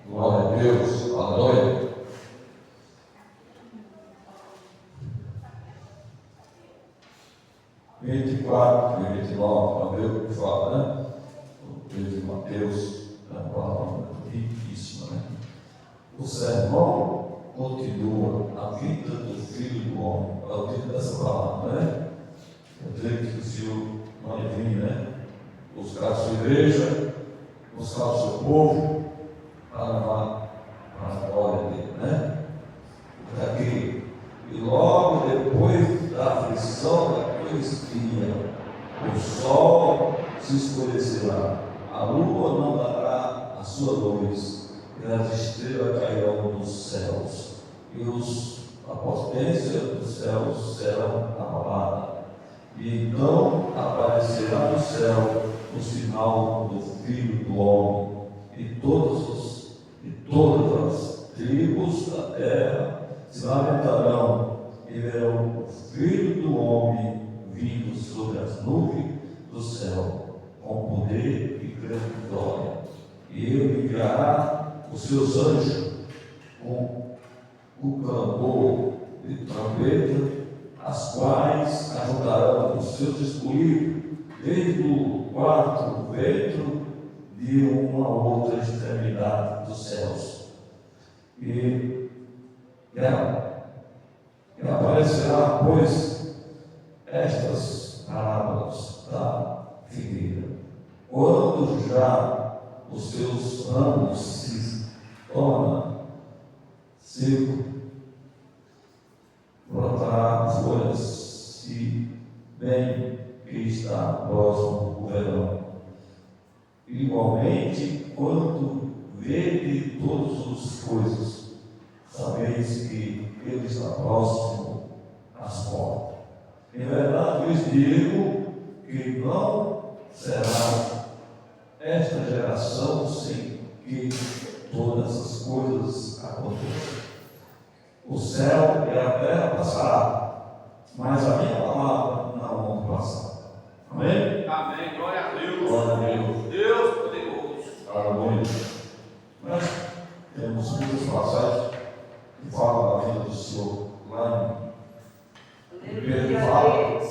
Glória a Deus, aleluia. Vinte e 29, para ver o que fala, né? O texto de Mateus é uma palavra riquíssima, né? O sermão continua a vida do Filho do Homem, é o título dessa palavra, né? Quer dizer que o Senhor vai vir, né? Buscar a sua igreja, buscar o seu povo, para levar para a glória dele, né? Aqui, e logo depois da aflição daqueles que iam, o sol se escurecerá, a lua não dará a sua luz, e as estrelas cairão dos céus, e a potência dos céus serão abaladas. E então aparecerá no céu o sinal do Filho do Homem, e todas as tribos da terra se lamentarão e verão o Filho do Homem vindo sobre as nuvens do céu, com poder e grande glória. E ele enviará os seus anjos com o clamor de trombeta, as quais ajudarão os seus escolhidos desde o quarto vento de uma outra extremidade dos céus. E aparecerá, pois, estas parábolas da figueira. Quando já os seus ramos se tornam secos, brotará folhas, e bem que está próximo o verão. Igualmente, quando vede todas as coisas, sabeis que ele está próximo às portas. Em verdade vos digo que não será esta geração sem que todas as coisas aconteçam. O céu e a terra passará, mas a minha palavra não vão passar. Amém? Amém. Glória a Deus. Glória a Deus. Deus poderoso. Aleluia. Nós temos muitas passagens que falam da vida do Senhor lá em Pedro fala.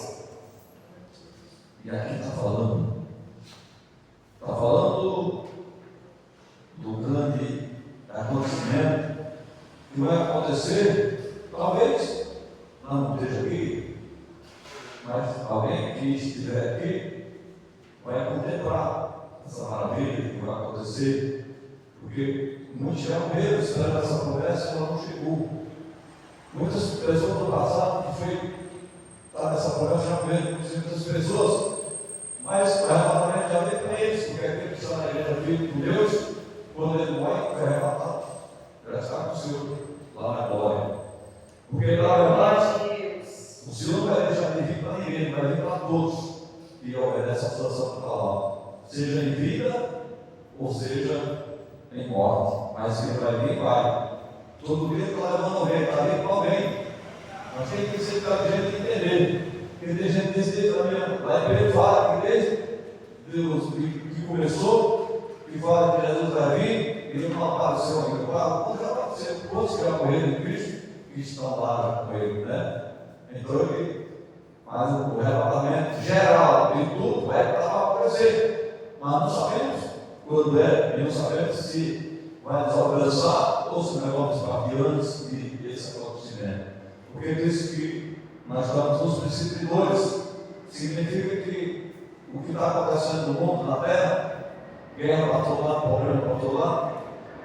E aqui está falando do grande acontecimento que vai acontecer, talvez não esteja aqui, mas alguém que estiver aqui vai contemplar essa maravilha que vai acontecer, porque muitos tiveram medo esperando essa promessa e ela não chegou. Muitas pessoas no passado que foi essa promessa já medo, muitas pessoas, mas o arrebatamento já veio para eles, porque aquele que está na igreja vive com Deus, quando ele morre, foi arrebatado, já está com o Senhor lá na glória. Porque na verdade, o Senhor não vai deixar de vir para ninguém, ele vai vir para todos que obedecem a sua santa palavra, seja em vida ou seja em morte, mas ele vai vir, vai. Todo dia está levando alguém, está vindo para alguém. Mas tem que ser inteligente de entender. Porque tem gente que diz também, lá em Pedro fala que desde Deus que começou, que fala que Jesus vai vir, ele não apareceu ainda. Quando já apareceu, todos que já morreram em Cristo, que estão lá com ele, né? Então ele faz o arrebatamento geral de tudo, vai para acontecer. Mas não sabemos quando é, e não sabemos se vai nos alcançar ou se nós vamos partir antes desse acontecimento. Porque diz que nós estamos nos precipitadores, significa que o que está acontecendo no mundo, na terra, guerra para todo lado, problema para todo lado,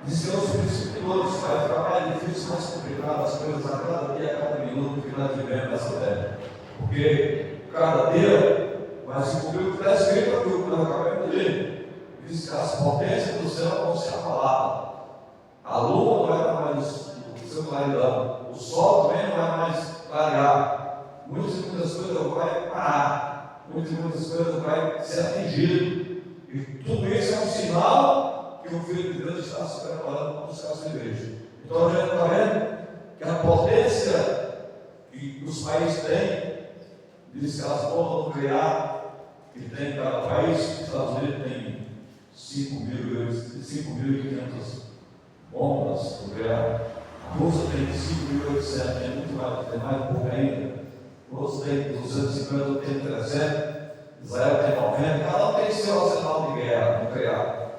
diz que os precipitadores vai ficar mais difícil, mais complicado as coisas a cada dia, a cada minuto que nós vivemos nessa terra. Porque cada dia vai se cumprir o que está escrito aqui, o que nós acabamos de ler. Diz que as potências do céu vão ser abaladas. A lua não vai dar mais o seu claridão. O sol também não vai mais clarear. Muitas coisas vai parar. Muitas coisas vai ser atingido. E tudo isso é um sinal que o Filho de Deus está se preparando para buscar a sua igreja. Então a gente está vendo que a potência que os países têm, diz que elas podem nuclear, que tem cada país, os Estados Unidos tem 5.500 bombas, porque a Rússia tem 5.800, tem muito mais, tem mais pouco ainda. A Rússia tem 250, tem 300, Israel tem 90, cada um tem seu arsenal de guerra nuclear.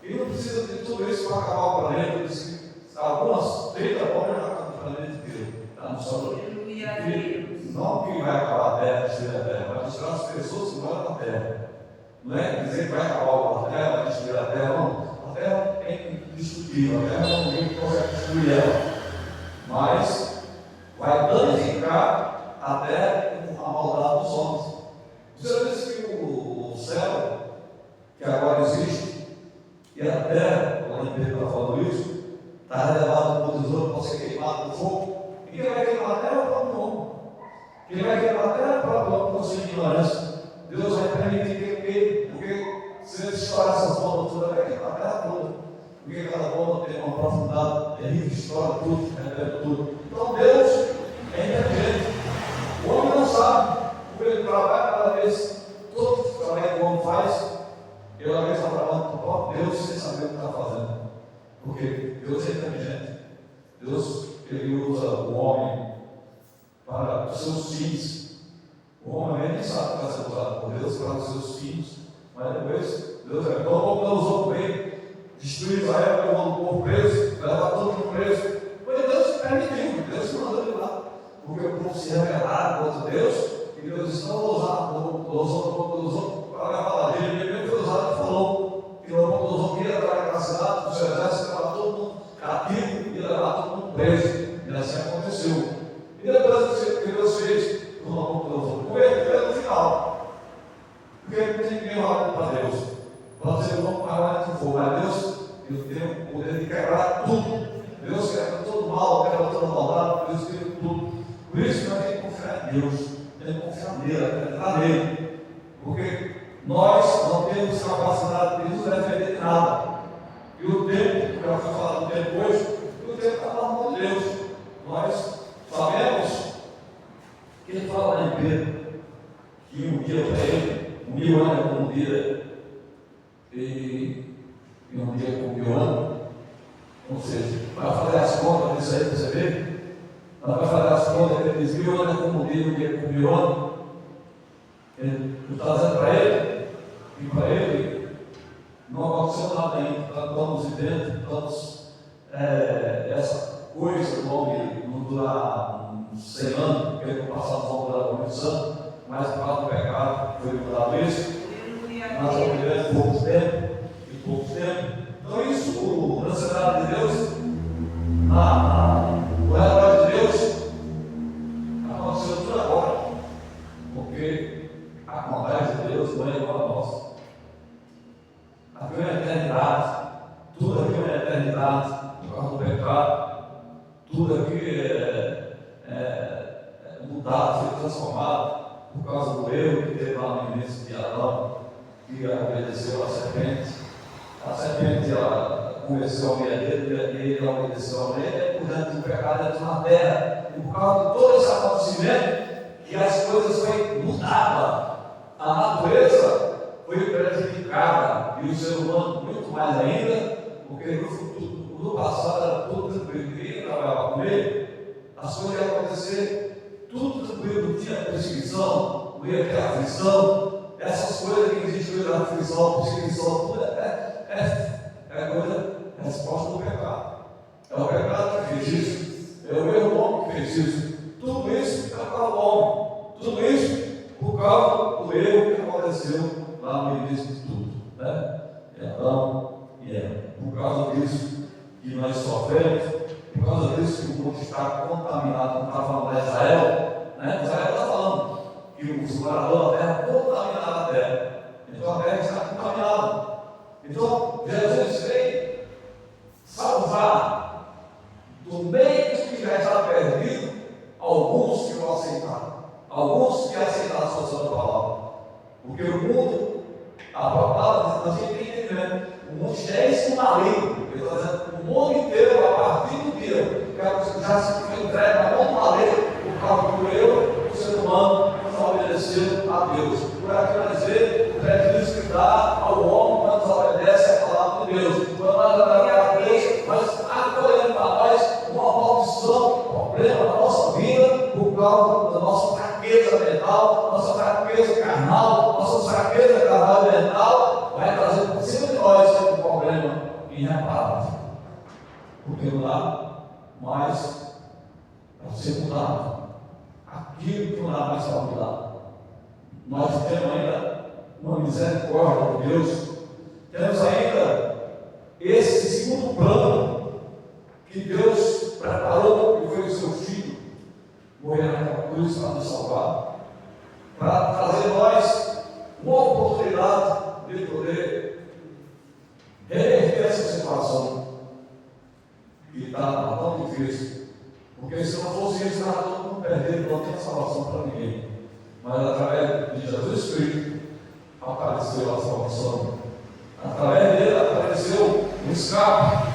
E não precisa de tudo isso para acabar o planeta. Algumas 30 bombas já acabam o planeta inteiro. Está no solo. Não que vai acabar a Terra, destruir a Terra, vai destruir as pessoas que moram na Terra. Não é dizer que vai acabar a Terra, vai destruir a Terra, não. A Terra é indestrutível, a Terra ninguém consegue destruir ela. Mas vai danificar a Terra com a maldade dos homens. Você disse que o céu, que agora existe, e a Terra, quando ele está falando isso, está relevado por tesouro para ser queimado por fogo. E quem vai queimar a Terra é o próprio homem. Quem vai queimar a Terra é o próprio homem por sua ignorância. Deus vai permitir que ele queime, porque se ele estourar essas bombas todas, vai queimar a Terra toda. Porque cada bomba tem uma profundidade terrível, estoura tudo, revela tudo. Então Deus é inteligente. O homem não sabe, porque ele trabalha cada vez, todo o trabalho que o homem faz, ele às vezes está trabalhando para o próprio Deus sem saber o que está fazendo. Porque Deus é inteligente. Deus, ele usa o homem para os seus fins. O homem nem sabe que vai ser usado por Deus para os seus fins. Mas depois, Deus é bom, não usou bem. Destruir Israel, levando o povo preso, levar todo mundo preso. Foi Deus que permitiu, Deus que mandou ele lá. Porque o povo se rebelaram contra Deus, e Deus não usou para levar lá. Ele mesmo foi usado e falou que não queria entrar naquela cidade, o seu exército levar todo mundo cativo e levar todo mundo preso. E assim aconteceu. E depois o que Deus fez, o Nabucodonosor, com ele no final. Porque ele não tem ninguém olhando para Deus. Pode ser o nome maior que for, mas Deus tem o poder de quebrar tudo. Deus quebra todo mal, quebra toda maldade, Deus quebra tudo. Por isso nós temos que confiar em Deus, temos que confiar nele, acreditar nele. Porque nós não temos capacidade de nos defender de nada. E o tempo, que eu vou falar do tempo hoje, o tempo está na mão de Deus. Nós sabemos que ele fala lá em Pedro que um dia para ele, 1000 anos é como um dia. E um dia com 1000 anos, ou seja, vai fazer as contas disso aí para você ver, vai fazer as contas, ele diz 1000 anos como um dia com 1000 anos, ele está dizendo para ele, e para ele não aconteceu nada ainda, estamos vivendo, estamos, essa coisa do homem não durar uns 100 anos, porque no passado vão durar muitos anos, mas por causa do pecado foi mudado isso. Nós estamos vivendo pouco tempo, Então isso, na cidade de Deus, no relógio de Deus, aconteceu tudo agora. Porque a vontade de Deus não é igual a nossa. Aqui é uma eternidade, tudo aqui é uma eternidade, por causa do pecado, tudo aqui é mudado, foi transformado, por causa do erro que teve lá no início de Adão, que obedeceu à serpente. A serpente ela convenceu a mulher dele e ele obedeceu a mulher, e por dentro do pecado entrou na terra. E por causa de todo esse acontecimento, que as coisas foram mudadas, a natureza foi prejudicada, e o ser humano muito mais ainda, porque no passado era tudo tranquilo, ninguém trabalhava com ele, as coisas iam acontecer tudo tranquilo, não tinha perseguição, não ia ter aflição. Essas coisas que existem hoje, aflição, perseguição, tudo é coisa, resposta do pecado. É o pecado que fez isso, é o mesmo homem que fez isso. Tudo isso é por causa do homem, tudo isso por causa do erro que aconteceu lá no início de tudo. Né? Então, por causa disso que nós sofremos, por causa disso que o mundo está contaminado, não está falando de Israel, né? Israel está falando que os moradores da terra contaminaram a terra. Então a terra está contaminada. Então Jesus veio salvar do meio que já está perdido alguns que o aceitaram. Alguns que aceitaram a sua santa palavra. Porque o mundo, a palavra, nós temos que entender, o mundo já é isso maligno. Ele está dizendo, o mundo inteiro, a partir do dia que já se foi entregue na mão do maligno, por causa do eu, o ser humano não obedeceu a Deus. Por aqui vai dizer o prejuízo que dá ao homem quando obedece a palavra de Deus. Quando nós obedecemos a Deus, nós irreparável, porque não dá mais para ser mudado. Aquilo que não dá mais para mudar. Nós temos ainda uma misericórdia de Deus, temos ainda esse segundo plano que Deus preparou, que foi o seu Filho morrer naquela cruz para nos salvar, para trazer a nós uma oportunidade de poder reverter essa situação que está tão difícil, porque se não fosse isso, nós todo mundo perder, não tem salvação para ninguém. Mas através de Jesus Cristo apareceu a salvação, através dele apareceu o escape,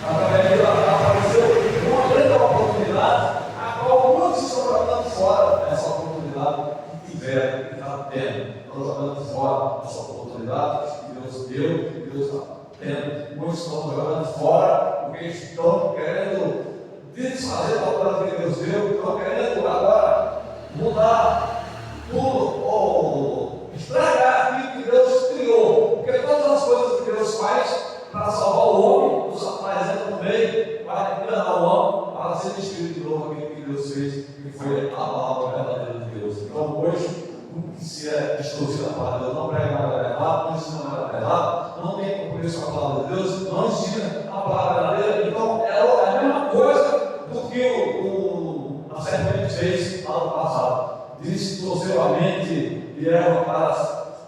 através dele apareceu uma grande oportunidade, a qual muitos estão jogando fora essa oportunidade que tiveram, que está tendo. Estão jogando fora essa oportunidade que Deus deu, que Deus está tendo. Muitos estão jogando fora porque estão querendo desfazer a obra que Deus deu, estão querendo agora mudar tudo, ou estragar aquilo que Deus criou. Porque todas as coisas que Deus faz para salvar o homem, o Satanás entra no meio, para enganar o homem, para ser destruído de novo aquilo que Deus fez, que foi a palavra verdadeira de Deus. Então hoje, o que se é distorcido a palavra de Deus, não prega nada errado, não ensina nada errado, não tem compromisso com a palavra de Deus, não ensina a palavra verdadeira. Então é a mesma coisa do que a serpente fez lá no passado. Disse: torceu a mente e Eva para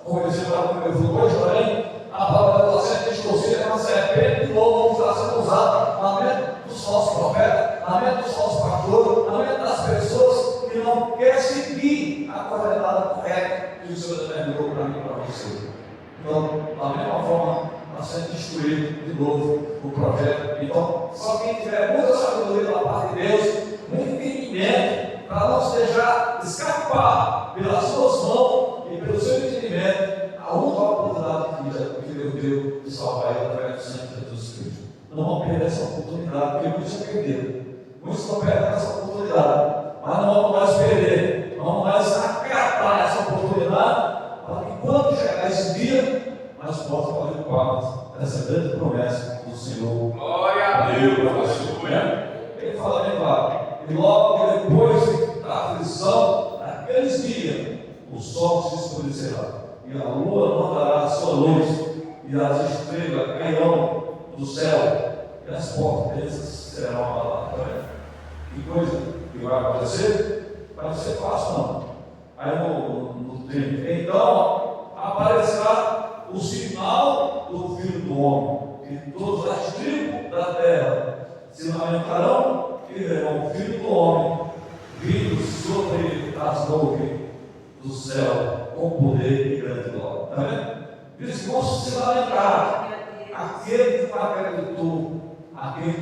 convencer para comer o fruto. Hoje, porém, a palavra está sendo distorcida, é uma serpente de novo está sendo usada na mente dos falsos profetas, na mente dos falsos pastores, na mente das pessoas que não querem seguir a coordenada correta que o Senhor determinou para mim e para você. Então, da mesma forma, está sendo destruído de novo o projeto. Então, só quem tiver muita sabedoria da parte de Deus, muito entendimento, para não se deixar escapar pelas suas mãos e pelo seu entendimento a única oportunidade que Deus deu de salvar ele através do sangue de Jesus Cristo. Não vamos perder essa oportunidade, porque muitos já perderam. Muitos estão perdendo essa oportunidade, mas não vamos mais perder, não vamos mais acatar essa oportunidade, para que quando chegar esse dia, nós possamos fazer parte dessa grande promessa do Senhor. Glória a Deus! Ele fala bem claro. E logo depois da aflição, naqueles dias, o sol se escurecerá, e a lua não dará a sua luz, e as estrelas cairão do céu, e as portas deles serão abaladas. Que coisa que vai acontecer? Vai ser fácil, não. Aí no tempo, então aparecerá o sinal do Filho do Homem, e todas as tribos da terra se lamentarão e verão o Filho do Homem vindo sobre as nuvens do céu com poder e grande glória. Está vendo? Eles vão se lamentar. Aquele que não acreditou, aquele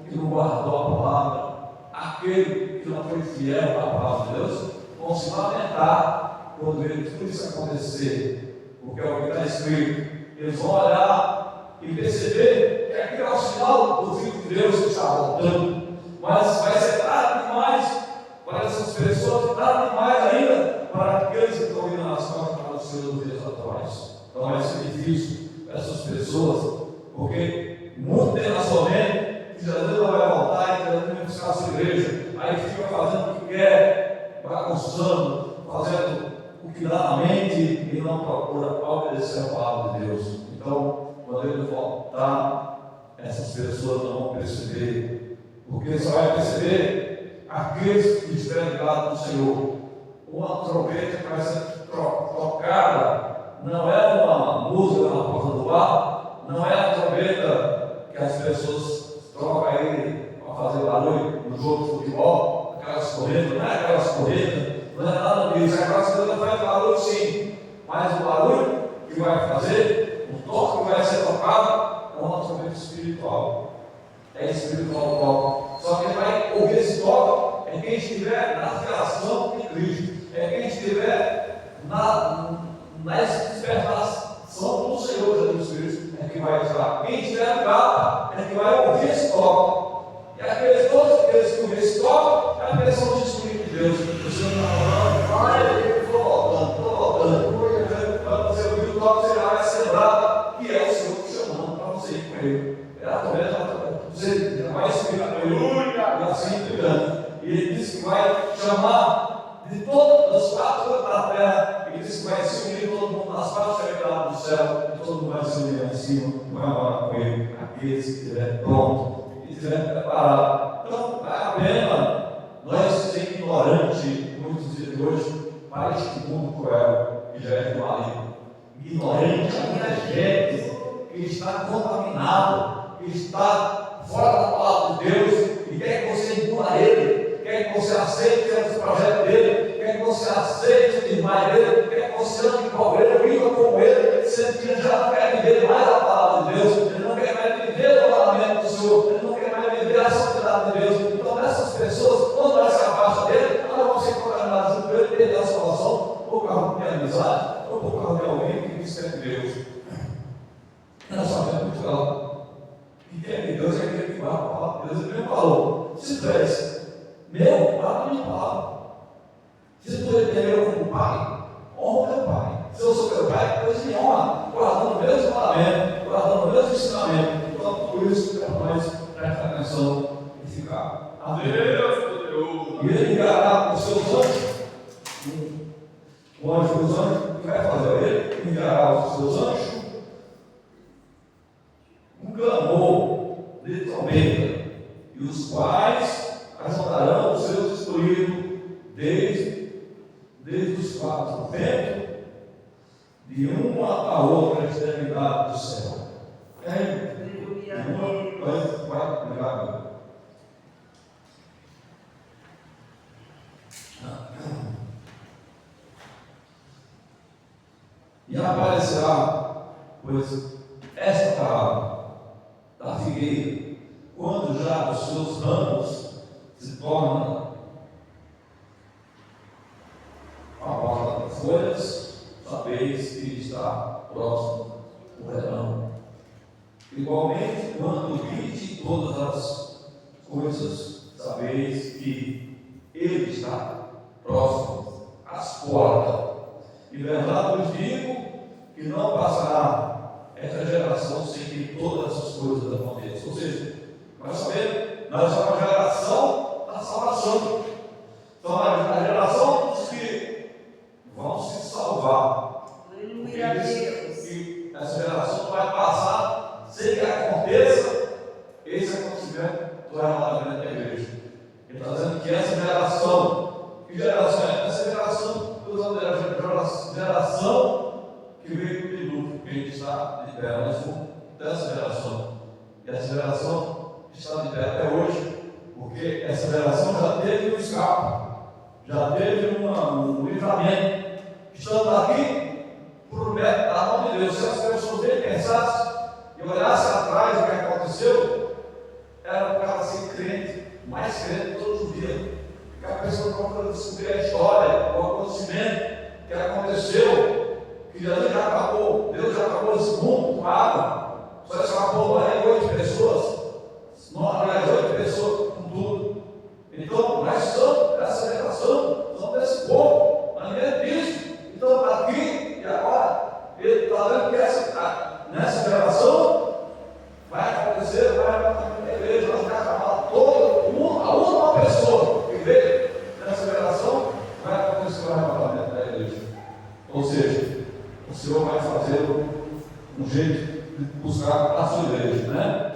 que não guardou a palavra, aquele que não foi fiel à palavra de Deus, vão se lamentar quando ver tudo isso acontecer, porque é o que está escrito. Eles vão olhar e perceber que aquilo é o sinal do Filho de Deus que está voltando. Mas vai ser tarde demais para essas pessoas, tarde demais ainda para aqueles que estão indo nas costas para o Senhor dos dias atuais. Então vai ser difícil para essas pessoas, porque muito tem na sua mente que Jesus não vai voltar e que Jesus vai buscar a sua igreja. Aí fica fazendo o que quer, bagunçando, fazendo o que dá na mente e não procura obedecer a palavra de Deus. Então, quando ele voltar, essas pessoas não vão perceber. Porque só vai perceber aqueles que estiverem ligados no Senhor. Uma trombeta que vai ser tocada não é uma música na porta do bar, não é a trombeta que as pessoas trocam aí para fazer barulho no jogo de futebol, aquelas corretas, não é aquelas corretas, não é nada disso. Aquelas corretas fazem barulho sim, mas o barulho que vai fazer, o toque que vai ser tocado, é uma trombeta espiritual. É espiritual o toque. Só que quem vai ouvir esse toque é quem estiver na relação de Cristo, é quem estiver na despertação do Senhor Jesus Cristo, é que vai estar. Quem estiver ligado é que vai ouvir esse toque. E todos aqueles que ouvem esse toque, é a pessoa do Espírito de Deus. O Senhor está falando, estou voltando. Quando você ouvir o toque, você vai ser lembrado que é o Senhor te chamando para você sempre com ele. Ela também, você vai explicar com ele, e assim cuidando. E ele disse que vai chamar de todos os quatro da terra, ele disse que vai se unir todo mundo nas quatro extremidades do céu, e todo mundo vai se unir lá em cima, vai morar com ele, aqueles que estiver pronto, que estiver preparado. Então, vale a pena nós ser ignorantes, muitos dias de hoje, para este mundo cruel, que já é maligno. Ignorante, muita gente que está contaminado, que está fora da palavra de Deus e quer que você engula ele, quer que você aceite os projetos dele, quer que você aceite o demais dele, quer que você ande com ele, viva com ele, sendo que ele já não quer viver mais a palavra de Deus, ele não quer mais viver o mandamento do Senhor, ele não quer mais viver a santidade de Deus. Então, essas pessoas, quando elas se afastam dele, elas vão ser contaminadas junto com ele, perder a salvação, ou por causa de amizade, ou por causa de alguém que diz que é de Deus. Nós sabemos muito claro que quem é de Deus é aquele que vai para a palavra de Deus. Ele mesmo falou: se tu és meu, guarda a minha palavra. Se tu és meu como pai, honra teu pai. Se eu sou teu pai, depois me honra, guardando meus mandamentos, guardando meus ensinamentos. Então, por isso, para nós prestar atenção e ficar atento. Deus poderoso. E ele enviará os seus anjos, o anjo dos anjos, o que vai fazer? Ele enviará os seus anjos, um clamor de trombeta, e os quais ajudarão os seus escolhidos desde os quatro ventos, de uma a outra extremidade do céu. E aparecerá, pois, esta palavra da figueira, quando já os seus ramos se tornam a folhas, sabeis que está próximo o verão. Igualmente, quando vide todas as coisas, sabeis que ele está próximo às portas. E verdade vos digo que não passará esta geração sem que todas essas coisas aconteçam. Ou seja, nós sabemos, nós somos a geração da salvação. Então, a geração dos que vão se salvar. Aleluia, Deus. E essa geração não vai passar sem que aconteça esse acontecimento do arrebatamento da igreja. Ele está dizendo que essa geração, que geração é? Essa geração, geração que veio do dilúvio, que a gente está de pé, nós somos dessa geração. E essa geração está de pé até hoje, porque essa geração já teve um escape, já teve um livramento. Estamos aqui por mérito da mão de Deus. Se as pessoas bem pensassem e olhassem atrás o que aconteceu, era o cara ser crente, mais crente todos os dias. Porque a pessoa procura descobrir a história, o acontecimento que aconteceu, que Jesus já acabou, Deus já acabou esse mundo com água, só escapou 8 pessoas, aliás, 8 pessoas com tudo. Então, nós somos dessa geração, somos desse povo, nós vemos isso. Então, aqui e agora, ele está dando que nessa geração vai acontecer, vai acontecer a igreja, nós vamos acabar todo mundo, a última pessoa que veio nessa geração, vai acontecer o arrebatamento da igreja. Ou seja, o Senhor vai fazer um jeito de buscar a sua igreja, né?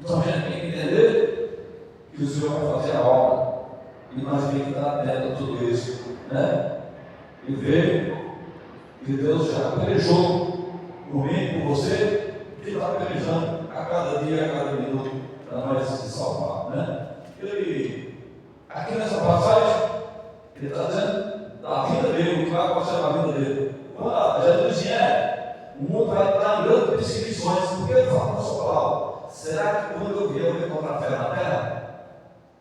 Então a gente tem que entender que o Senhor vai fazer a obra e nós temos que estar atento a tudo isso, né? E ver que Deus já pelejou por mim, por você, que está pelejando a cada dia, a cada minuto, para nós se salvar, né? E aqui nessa passagem, ele está dizendo da vida dele, o que vai acontecer na vida dele. Quando Jesus vier, o mundo vai estar em grandes perseguições, porque ele fala na sua palavra: será que quando eu vier eu vou encontrar fé na terra?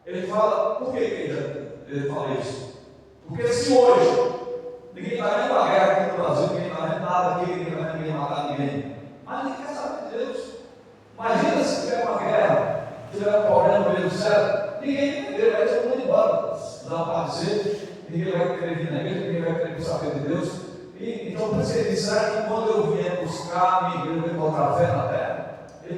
Ele fala, por que ele fala isso? Porque se hoje ninguém está vendo a guerra aqui no Brasil, ninguém está vendo nada aqui, ninguém está vendo ninguém matar ninguém, mas ninguém quer saber de Deus. Imagina se tiver uma guerra, se tiver um problema no meio do céu, ninguém vai entender, vai todo mundo embora, desaparecer, ninguém vai querer vir na igreja, ninguém vai querer saber de Deus. E, então, por isso ele diz: será que quando eu vier buscar a minha igreja, eu vou encontrar fé na terra? Ele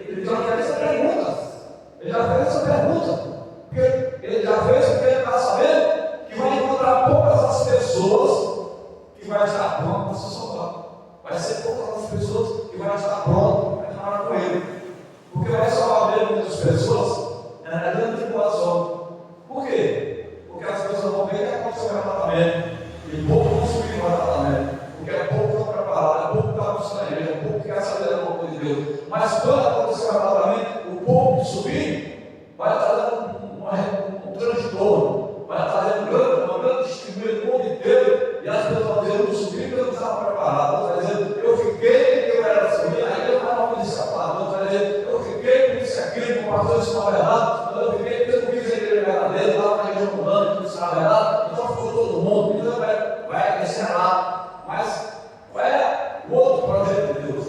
quando acontecer o arrebatamento, o povo que subir vai estar dando um transtorno, vai estar dando uma grande testemunha do mundo inteiro, e as pessoas vão dizer: eu não subi porque eu não estava preparado. Outros vai dizer: eu fiquei porque eu era subir, aí eu não me disse a palavra. Outros vai dizer: eu fiquei porque isso aquilo, com o pastor isso estava errado, mas eu fiquei porque eu não quis a igreja verdadeira, lá na região mudando, que isso estava errado, então ficou todo mundo, então vai descer lá. Mas qual é o outro projeto de Deus?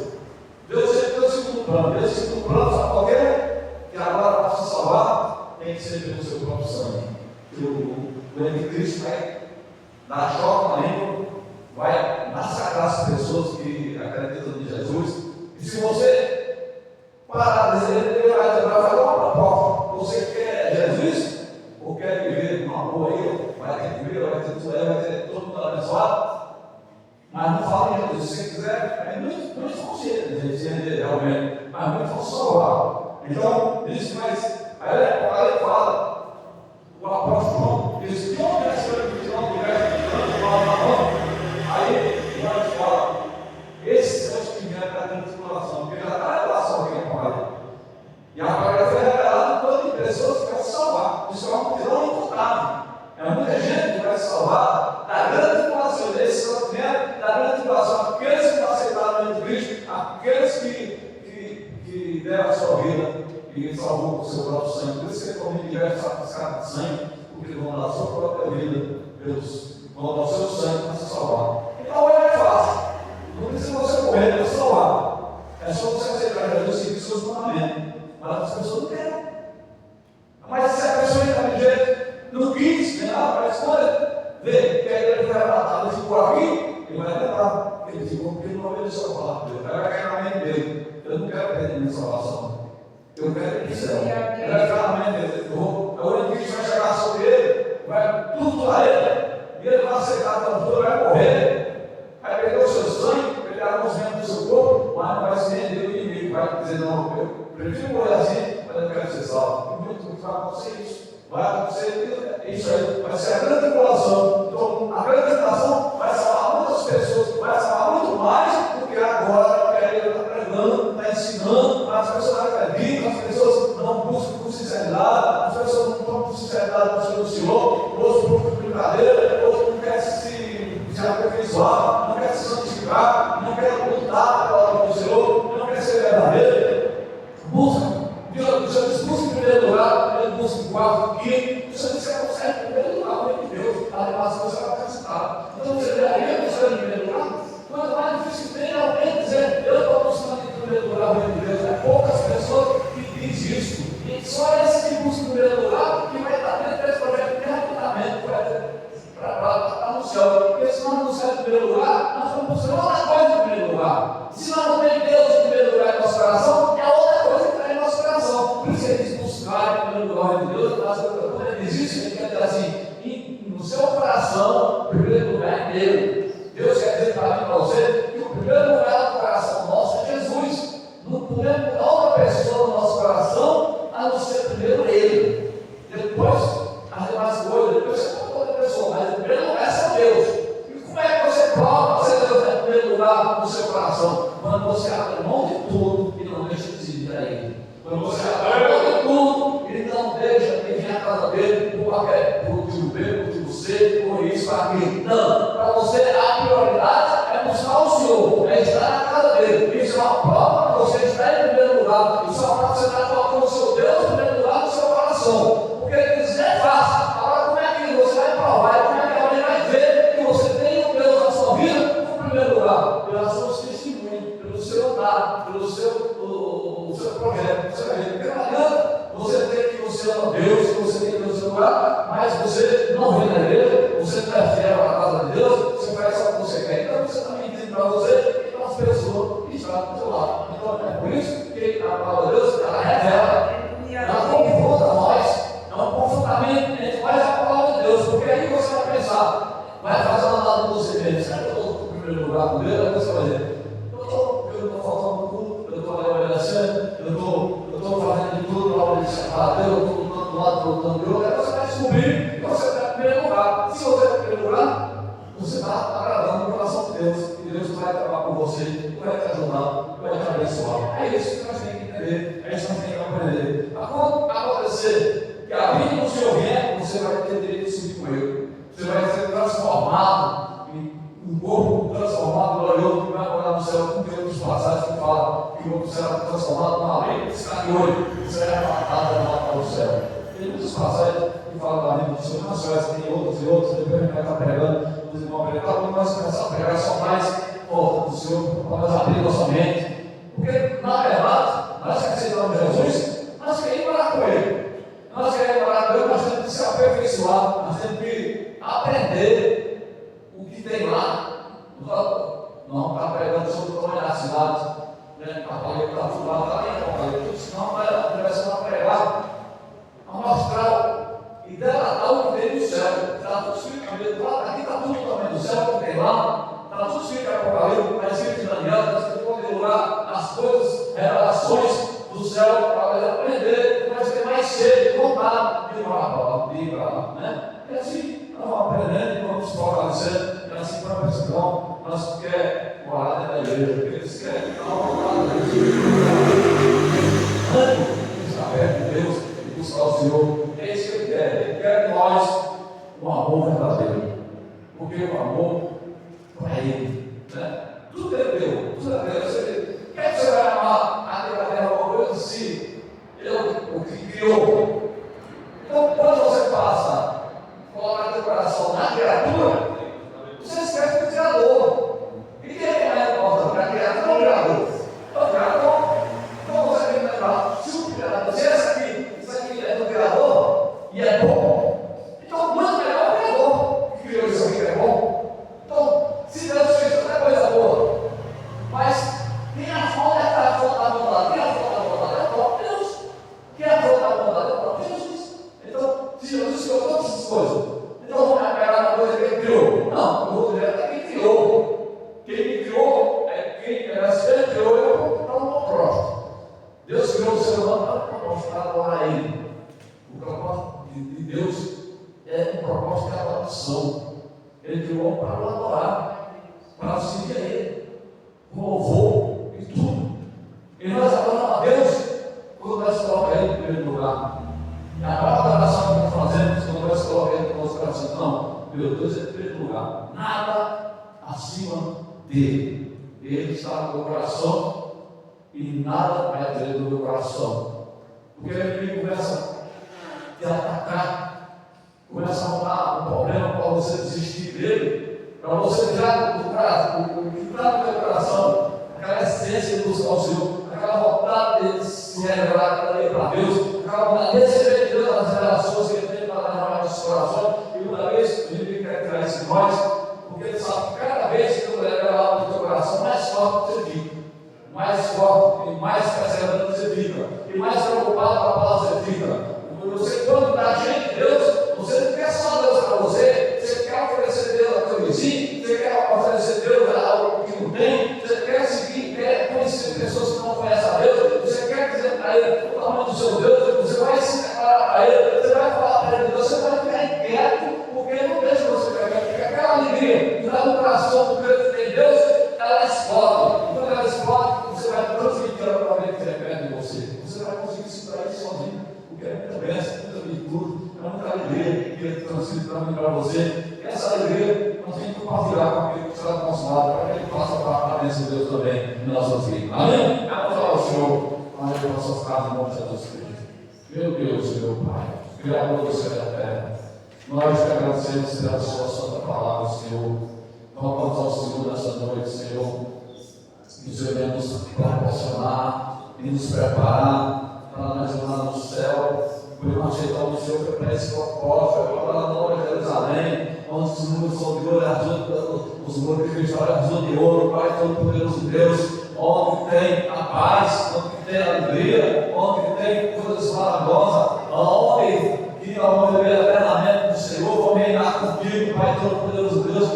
Deus sempre tem o segundo plano. Deus, o segundo plano, sabe qual é? Que agora, para se salvar, tem que ser pelo seu próprio sangue. Que o anticristo vai dar choque na língua, vai massacrar as pessoas que acreditam em Jesus. E se você parar de dizer, ele vai fazer uma proposta: você quer Jesus? Ou quer viver numa boa aí? Vai ter comida, vai ter tudo aí, vai ter todo mundo abençoado? Mas não fala em Jesus. Se você quiser, muitos vão ser realmente, mas muitos vão salvar. Então, isso, mas aí ele fala, o apóstolo João diz: de onde é esse ano que não tiver aí nós fala, esses são os que vieram da grande tribulação, porque já está a relação aqui com a e agora foi revelado quanto de pessoas que vão se salvar. Isso é uma multidão incontável. É muita gente que vai se salvar da grande tribulação. Esses são os que vieram da grande tribulação, aqueles que aceitaram o Cristo, aqueles que deram a sua vida e salvou com o seu próprio sangue. Por isso que ele também tiver sacrificado de sangue, porque vão dar a sua própria vida, vão dar o seu sangue para se salvar. Então é fácil. Não precisa você morrer para se salvar. É só você aceitar Jesus e seguir seus mandamentos. Mas as pessoas não querem. Mas se a pessoa está de jeito, não quis, nem nada, para escolha, vê que a igreja vai matar, ele ficou aqui, ele vai levar. Ele ficou porque ele não obedeceu a palavra de Deus. Vai cair na mente dele: eu não quero perder minha salvação. Eu quero ir para o céu. Ele vai ficar na mente dele: o anticristo vai chegar sobre ele, vai tudo a ele, e ele vai aceitar a tudo, vai morrer, vai perder o seu sangue, pegar os membros do seu corpo, mas não vai se render o inimigo, vai dizer: não, eu prefiro morrer assim, mas eu quero ser salvo. E muito vai acontecer isso. Vai acontecer isso aí, vai ser a grande tribulação. Então, a grande tribulação vai salvar muitas pessoas, vai salvar muito mais do que agora que ele está pregando, está ensinando. As pessoas acreditam, as pessoas não buscam com sinceridade, as pessoas não estão com sinceridade buscando o Senhor, outros buscam brincadeira, outros não querem se aperfeiçoar, não querem se santificar, não querem lutar pela obra do Senhor, não querem ser verdadeiro. Busca. Você busca em primeiro lugar, ele busca em quarto, quinto. Se você consegue em primeiro lugar, o reino de Deus, a relação você vai participar. Então você deveria buscar em primeiro lugar. Quanto mais difícil tem alguém dizer: eu estou buscando em primeiro lugar o reino de Deus. É poucas pessoas que dizem isso. E só esse que busca em primeiro lugar que vai estar dentro desse projeto de arrebatamento para no céu. Porque se nós não buscarmos em primeiro lugar, nós vamos buscar outra coisa em primeiro lugar. Se nós não temos Deus em primeiro lugar em nosso coração, é outra coisa que está em nosso coração. Por isso ele diz: buscar em primeiro lugar o reino de Deus. Quando ele diz isso, ele quer dizer assim: no seu coração, o primeiro lugar é dele. Deus quer dizer para mim e para você que o primeiro lugar do coração nosso é Jesus. Não podemos ter outra pessoa no nosso coração a não ser primeiro ele. Depois, as demais coisas, depois você pode outra pessoa, mas o primeiro lugar é só Deus. E como é que você prova que Deus é o primeiro lugar no seu coração? Quando você abre mão de tudo e não deixa de seguir a ele. Quando você abre mão de tudo e não deixa de vir à casa dele por qualquer motivo B, motivo C, por isso, por aquilo. Não, para você a prioridade é buscar o Senhor, é estar na casa dele. Isso é uma prova para você estar em primeiro lugar. Isso é uma prova para você estar colocando o seu Deus em primeiro lugar no seu coração. Porque ele diz: é fácil. Agora, como é que você vai provar? Como é que alguém vai ver que você tem o Deus na sua vida no primeiro lugar? Pelas suas testemunhas, pelo seu andar, pelo seu projeto. Você vai ver, porque não adianta você ter que você ama Deus, que você tem Deus no seu lugar, mas você não vem na igreja, você não é fiel à casa de Deus, você faz só o que você quer. Então você também tem para você e para as pessoas que estão do seu lado. Então é por isso que a palavra de Deus, ela revela, ela confronta nós, é um confrontamento entre nós e a palavra de Deus, porque aí você vai pensar, vai fazer uma nada com você mesmo. Será que eu estou no primeiro lugar com Deus? Aí você vai dizer: eu estou faltando tudo, eu estou obedecendo, eu estou fazendo de tudo para obedecer a Deus, eu estou lutando de um lado, lutando de outro. Aí você vai descobrir que você está em primeiro lugar. Se você está em primeiro lugar, você está agradando o coração de Deus, e Deus vai acabar com você, vai te ajudar, vai te abençoar. É isso que nós temos que entender. alguém está de olho, será arrebatado e levado para o céu. Tem muitas passagens que falam da vida do Senhor, mas tem outras e outras, depois a gente vai estar pregando, os irmãos pregando, quando nós começamos a pregar só mais do Senhor, para nós abrir nossa mente. Porque, na verdade, nós que aceitamos Jesus, nós queremos morar com Ele. Nós queremos morar com Ele, nós temos que se aperfeiçoar, nós temos que aprender o que tem lá. Não está pregando sobre o tamanho da cidade, né? Está tudo lá, está bem, Apocalipse, senão vai começar a pregar, a mostrar e delatar o que tem do céu. Está tudo escrito lá, aqui está tudo também do céu, o que tem lá, está tudo escrito em Apocalipse, está escrito em Daniel, está escrito em qualquer lugar, as coisas, revelações do céu, para aprender, mas ter mais sede, vontade de ir para lá, né? E assim, nós vamos aprendendo, vamos se fortalecendo, e assim para a pessoa, nós queremos morar dentro da igreja, porque eles querem dar uma vontade da igreja, estar perto de Deus e buscar o Senhor. É isso que Ele quer de nós um amor verdadeiro, porque o amor para Ele, né? Tudo é Deus, tudo é Deus. Quer que você vai amar a terra alguma coisa se Ele o que criou? Então, quando você passa, coloca teu coração na criatura, você esquece do Criador. E quem é importante para a criatura? É o Criador. É o Criador. Então você tem que lembrar, se o Criador, se isso aqui é do Criador e é bom, então muito melhor o Criador que criou isso aqui que é bom. Então, se Deus fez outra coisa boa, mas quem a fonte é a fonte da bondade? Quem é a fonte da bondade? É o próprio Deus. Quem é a fonte da bondade? É o próprio Jesus. Então, se Jesus criou todas essas coisas, então vamos pegar uma coisa que Ele criou? Não, eu vou dizer até quem criou. Quem me criou é quem, se Ele criou, eu não estou próximo. Deus criou o ser humano para adorar Ele. O propósito de Deus é um propósito de adoração. Ele criou o homem para o adorar, para seguir a Ele, com louvor e tudo. E nós adoramos a Deus quando nós colocamos Ele em primeiro lugar. E a maior adoração que nós fazemos quando nós colocamos Ele no nosso coração, não, meu Deus é em primeiro lugar, nada acima dele. Ele está no meu coração e nada vai ter no meu coração. Porque o inimigo começa a te atacar, começa a arrumar um problema para você desistir dele, para você tirar o que está no teu coração, aquela essência de buscar o Senhor, aquela vontade de se revelar cada dia para Deus, aquela vontade de receber de Deus as relações que Ele tem para dar no nosso coração. E uma vez o inimigo quer tirar isso de nós, porque ele sabe que cada vez que tu revela no teu coração, mais forte você fica, mais forte e mais perseverante você fica, e mais preocupado com a palavra você fica. Você, quando está cheio de Deus, você não quer só Deus para você, você quer oferecer Deus ao teu vizinho, você quer oferecer Deus a algo que não tem, você quer seguir, quer conhecer pessoas que não conhecem a Deus, você quer dizer para Ele o tamanho do seu Deus, você vai se declarar para Ele, você vai falar para Ele, você vai ficar inquieto, porque Ele não deixa você ficar quieto, porque aquela alegria que está no coração do crente que tem Deus, ela explode. E quando ela explode, você vai transmitir ela para alguém que estiver perto de você. Você vai conseguir se trair sozinho, porque é muita bênção, muita virtude, é muita alegria que Ele transmite para mim e para você. E essa alegria nós temos que compartilhar com aquele que está do nosso lado, para que Ele faça parte da bênção de Deus também em nossas vidas. Amém? Vamos falar ao Senhor, para que nossas casas não sejam destruídas. Meu Deus, meu Pai, Criador do céu e da terra, nós te agradecemos pela sua santa palavra, Senhor. Rogamos ao Senhor nessa noite, Senhor, que o Senhor venha nos proporcionar e nos preparar para nós lá no céu. Por nós aceitamos o Senhor foi para esse propósito, foi para a nova Jerusalém, onde os muros são de ouro, os muros de cristal são de ouro, Pai Todo-Poderoso Deus, onde tem a paz, onde tem a alegria, onde tem coisas maravilhosas, onde vamos viver eternamente do Senhor, vamos reinar contigo, Pai Todo-Poderoso Deus.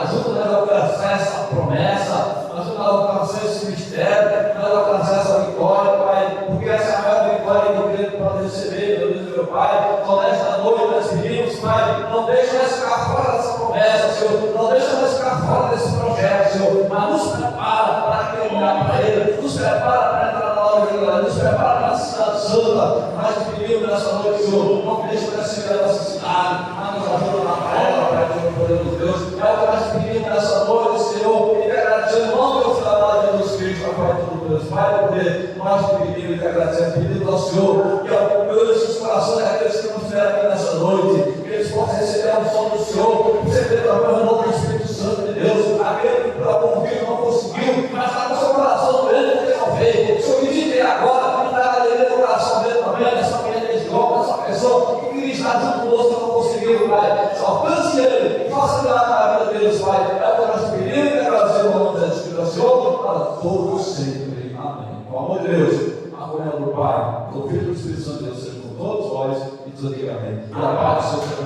Ajuda-nos a alcançar essa promessa, ajuda-nos a alcançar esse mistério, a alcançar essa vitória, Pai, porque essa é a maior vitória que eu creio que pode receber, meu Deus, meu Pai. Então, nesta noite, nós pedimos, Pai, não deixa nós ficar fora dessa promessa, Senhor, não deixa nós ficar fora desse projeto, Senhor, mas nos prepara para caminhar para Ele, nos prepara para entrar na obra de Deus, nos prepara para a cidade santa. Nós te pedimos nessa noite, Senhor, não deixa nós chegar a nossa cidade, mas nos ajuda na ela, Pai, Todo-Poderoso Deus. É o que nós pedimos nessa noite, Senhor, e agradecendo o nome do Filho de Jesus Cristo, Pai Todo-Poderoso. Pai, porque nós te pedimos e te agradecemos, pedimos ao Senhor que alcance os corações daqueles que não estiveram aqui nessa noite, que eles possam receber a unção do Senhor, receber também o renovo do Espírito Santo de Deus, aquele que por algum motivo não conseguiu, mas está com o seu coração doendo porque não veio. O Senhor visite agora, e dá alegria no coração dele também, nessa manhã desse homem, nessa pessoa que queria estar junto conosco e não conseguiu, Pai. Alcance ele e faça milagre na vida deles, Pai. É o que nós pedimos e agradecemos o nome do Espírito Senhor para todos sempre. Amém. Com o amor de Deus, a comunhão do Pai, do Filho e do Espírito Santo de Deus, seja com todos nós e todos aqui. Amém. E a paz do Senhor.